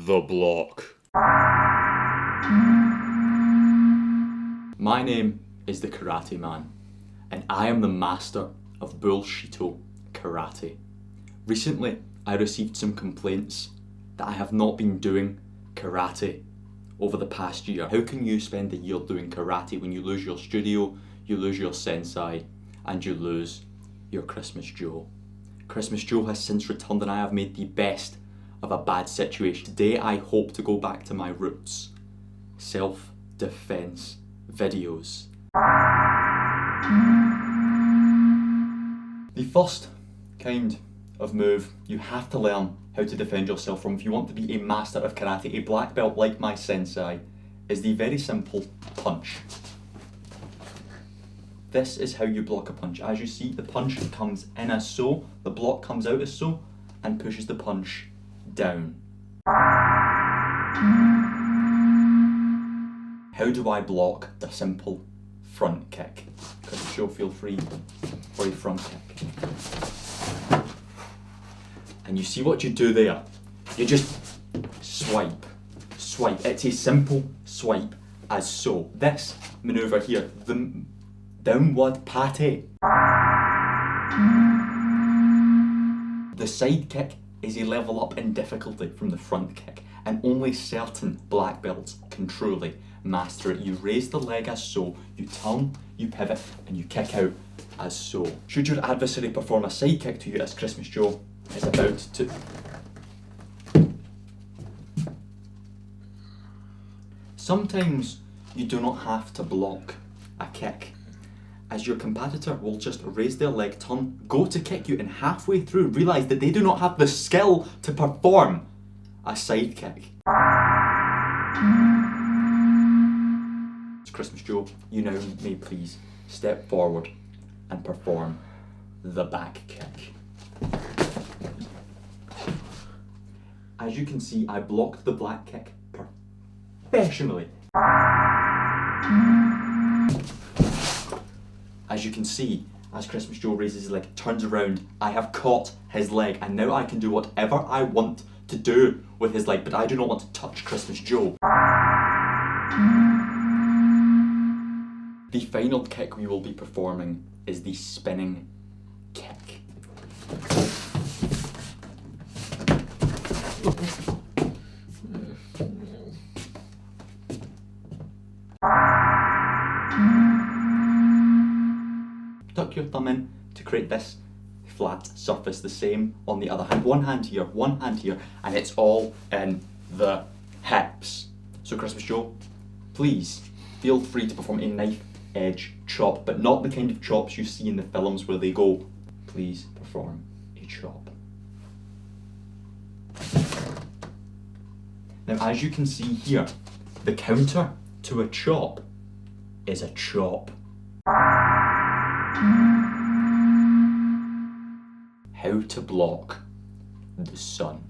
the block. My name is the Karate Man, and I am the master of bullshito karate. Recently, I received some complaints that I have not been doing karate over the past year. How can you spend a year doing karate when you lose your studio, you lose your sensei, and you lose your Christmas Joe? Christmas Joe has since returned and I have made the best of a bad situation. Today I hope to go back to my roots. Self-defense videos. The first kind of move you have to learn how to defend yourself from if you want to be a master of karate, a black belt like my sensei, is the very simple punch. This is how you block a punch. As you see, the punch comes in as so, the block comes out as so, and pushes the punch down. How do I block the simple front kick? Because Joe, feel free for a front kick. And you see what you do there? You just swipe. It's a simple swipe as so. This maneuver here, the downward patty. The side kick is a level up in difficulty from the front kick, and only certain black belts can truly master it. You raise the leg as so, you turn, you pivot, and you kick out as so. Should your adversary perform a side kick to you, as Christmas Joe is about to... Sometimes you do not have to block a kick, as your competitor will just raise their leg, turn, go to kick you, and halfway through realise that they do not have the skill to perform a side kick. It's Christmas Joe, you now may please step forward and perform the back kick. As you can see, I blocked the black kick professionally. As you can see, as Christmas Joe raises his leg, turns around, I have caught his leg, and now I can do whatever I want to do with his leg, but I do not want to touch Christmas Joe. The final kick we will be performing is the spinning kick. Tuck your thumb in to create this flat surface, the same on the other hand. One hand here, and it's all in the hips. So Christmas Joe, please feel free to perform a knife edge chop, but not the kind of chops you see in the films where they go. Please perform a chop. Now, as you can see here, the counter to a chop is a chop. How to block the sun.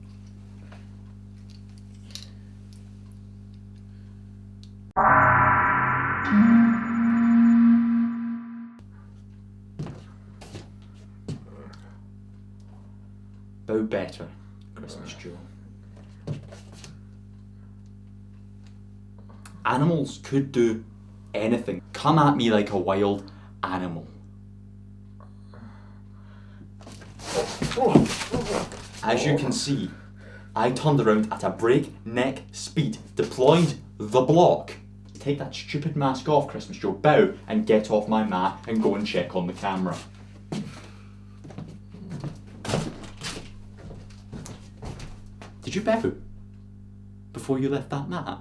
Bow better, Christmas Joe. Animals could do anything. Come at me like a wild animal. As you can see, I turned around at a breakneck speed, deployed the block. Take that stupid mask off, Christmas Joe, bow, and get off my mat and go and check on the camera. Did you bow before you left that mat?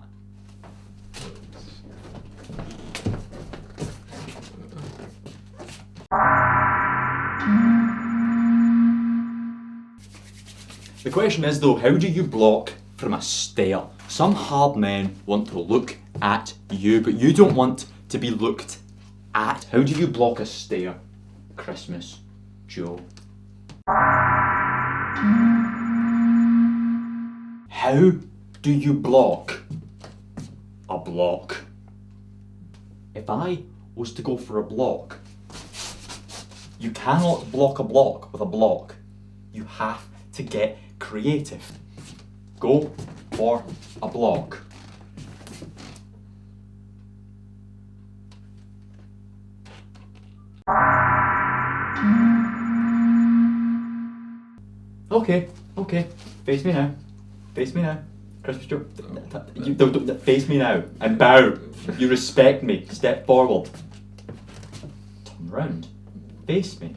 The question is though, how do you block from a stare? Some hard men want to look at you, but you don't want to be looked at. How do you block a stare, Christmas Joe? How do you block a block? If I was to go for a block, you cannot block a block with a block. You have to get creative. Go or a block. Okay, face me now. Face me now. Christmas Joe. You don't face me now and bow. You respect me. Step forward. Turn round. Face me.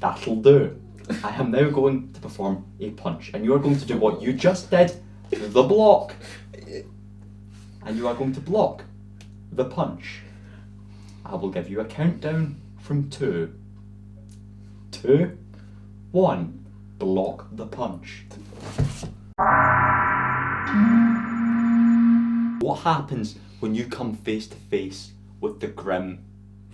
That'll do. I am now going to perform a punch, and you are going to do what you just did, the block. And you are going to block the punch. I will give you a countdown from 2. 2, 1. Block the punch. What happens when you come face to face with the Grim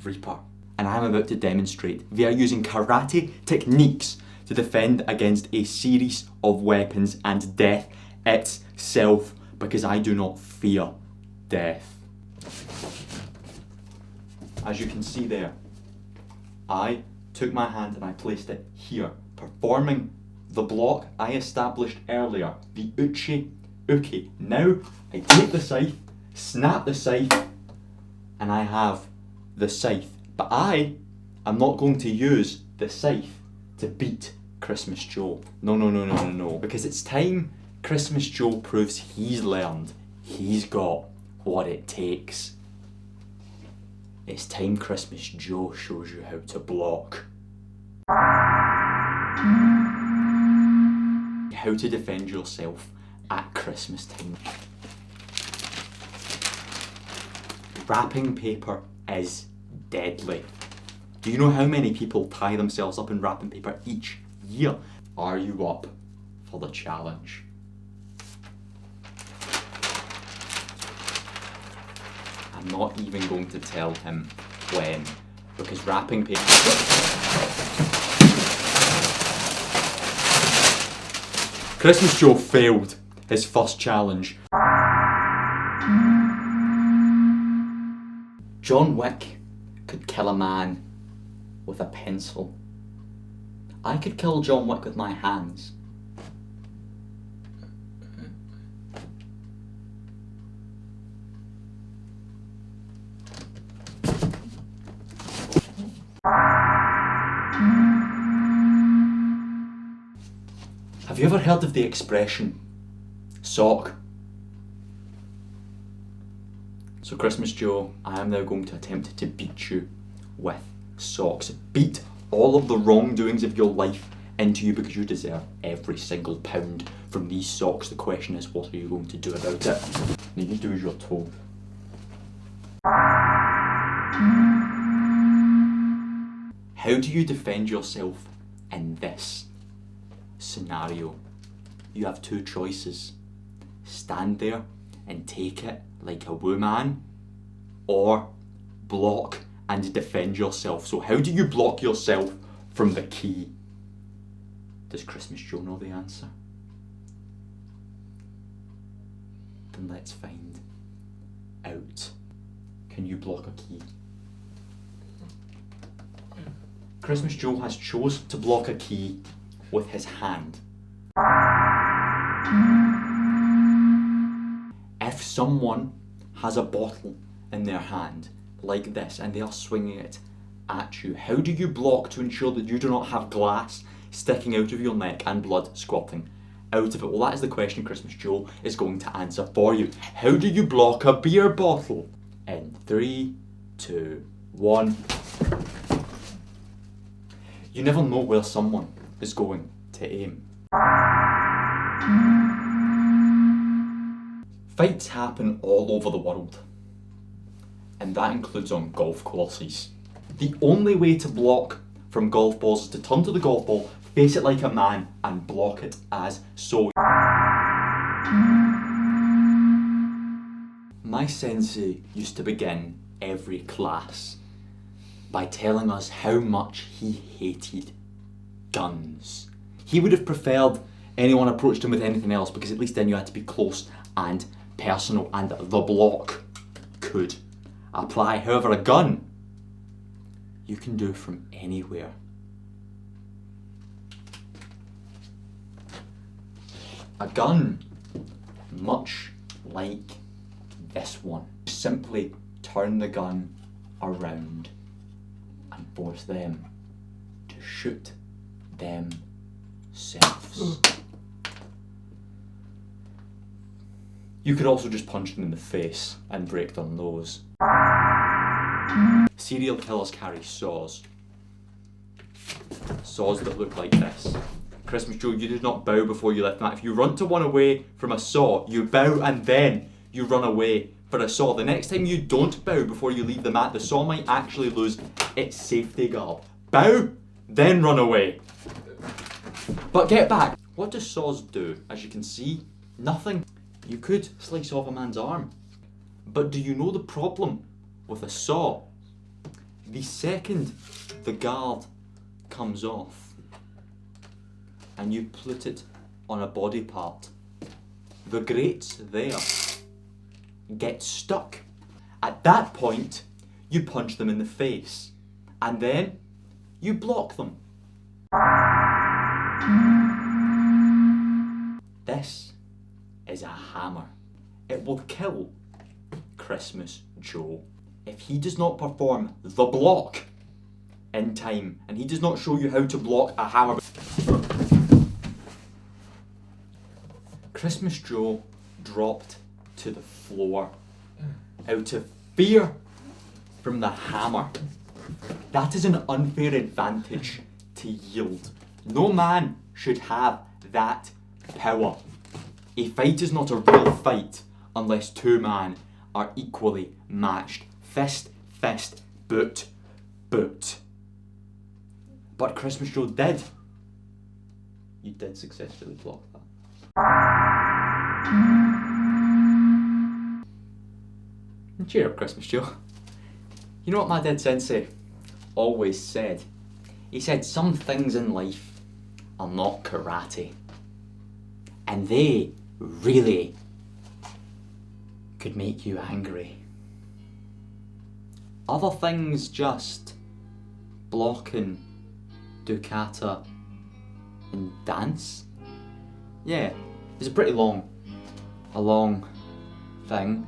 Reaper? And I am about to demonstrate via using karate techniques to defend against a series of weapons and death itself, because I do not fear death. As you can see there, I took my hand and I placed it here, performing the block I established earlier, the uchi uki. Now I take the scythe, snap the scythe, and I have the scythe. But I am not going to use the scythe to beat Christmas Joe. No. Because it's time Christmas Joe proves he's learned, he's got what it takes. It's time Christmas Joe shows you how to block. How to defend yourself at Christmas time. Wrapping paper is deadly. Do you know how many people tie themselves up in wrapping paper each year? Are you up for the challenge? I'm not even going to tell him when, because wrapping paper... Christmas Joe failed his first challenge. John Wick could kill a man with a pencil. I could kill John Wick with my hands. Have you ever heard of the expression, sock? So Christmas Joe, I am now going to attempt to beat you with socks. Beat all of the wrongdoings of your life into you, because you deserve every single pound from these socks. The question is, what are you going to do about it? Now you do as you're told. How do you defend yourself in this scenario? You have 2 choices. Stand there and take it like a woman, or block and defend yourself. So how do you block yourself from the key? Does Christmas Joe know the answer? Then let's find out. Can you block a key? Christmas Joe has chosen to block a key with his hand. If someone has a bottle in their hand like this and they are swinging it at you, how do you block to ensure that you do not have glass sticking out of your neck and blood squirting out of it? Well, that is the question Christmas Joe is going to answer for you. How do you block a beer bottle? In 3, 2, 1. You never know where someone is going to aim. Fights happen all over the world, and that includes on golf courses. The only way to block from golf balls is to turn to the golf ball, face it like a man, and block it as so. My sensei used to begin every class by telling us how much he hated guns. He would have preferred anyone approached him with anything else, because at least then you had to be close and personal, and the block could apply. However, a gun, you can do from anywhere. A gun much like this one. Simply turn the gun around and force them to shoot themselves. You could also just punch them in the face and break their nose. Serial killers carry saws. Saws that look like this. Christmas Joe, you do not bow before you lift that. If you run to one away from a saw, you bow and then you run away for a saw. The next time you don't bow before you leave the mat, the saw might actually lose its safety guard. Bow, then run away. But get back. What do saws do? As you can see, nothing. You could slice off a man's arm. But do you know the problem with a saw? The second the guard comes off and you put it on a body part, the grates there get stuck. At that point, you punch them in the face and then you block them. This is a hammer. It will kill Christmas Joe if he does not perform the block in time and he does not show you how to block a hammer. Christmas Joe dropped to the floor out of fear from the hammer. That is an unfair advantage to yield. No man should have that power. A fight is not a real fight unless two men are equally matched. Fist, fist, boot, boot. But Christmas Joe did. You did successfully block that. And cheer up, Christmas Joe. You know what my dead sensei always said? He said some things in life are not karate. And they really could make you angry. Other things just block and do kata and dance. Yeah, it's a pretty long thing.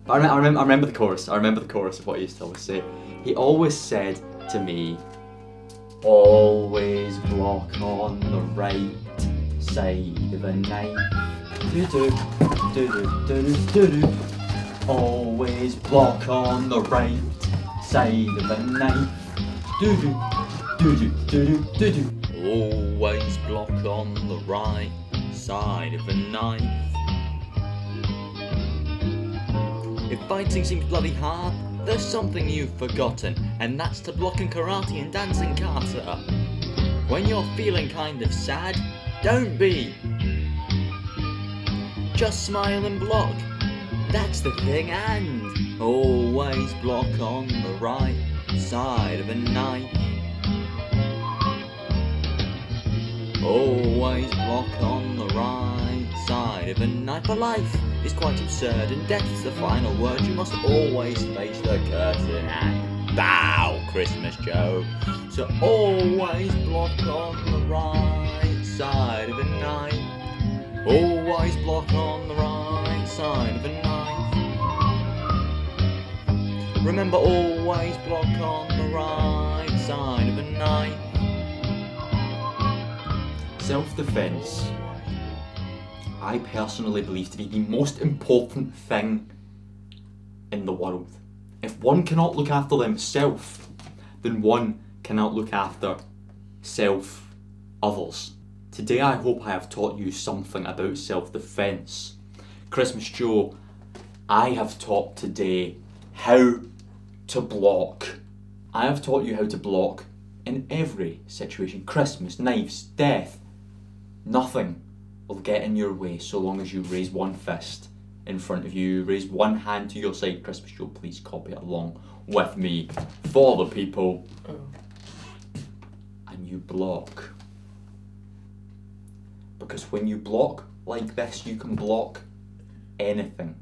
But I remember the chorus. I remember the chorus of what he used to always say. He always said to me, always block on the right side of a knife. Do-do, do-do, do-do, do-do. Always block on the right side of a knife. Do-do, do-do, do-do, do-do. Always block on the right side of a knife. If fighting seems bloody hard, there's something you've forgotten, and that's to block in karate and dancing kata. When you're feeling kind of sad, don't be. Just smile and block, that's the thing, and always block on the right side of a knife. Always block on the right side of a knife. For life is quite absurd and death's the final word. You must always face the curtain and bow, Christmas Joe. So always block on the right side of a knife. Always block on the right side of a knife. Remember, always block on the right side of a knife. Self-defense, I personally believe to be the most important thing in the world. If one cannot look after themselves, then one cannot look after others. Today I hope I have taught you something about self-defense. Christmas Joe, I have taught today how to block. I have taught you how to block in every situation. Christmas, knives, death. Nothing will get in your way so long as you raise one fist in front of you, raise one hand to your side. Christmas Joe, please copy it along with me for the people. And you block. Because when you block like this, you can block anything.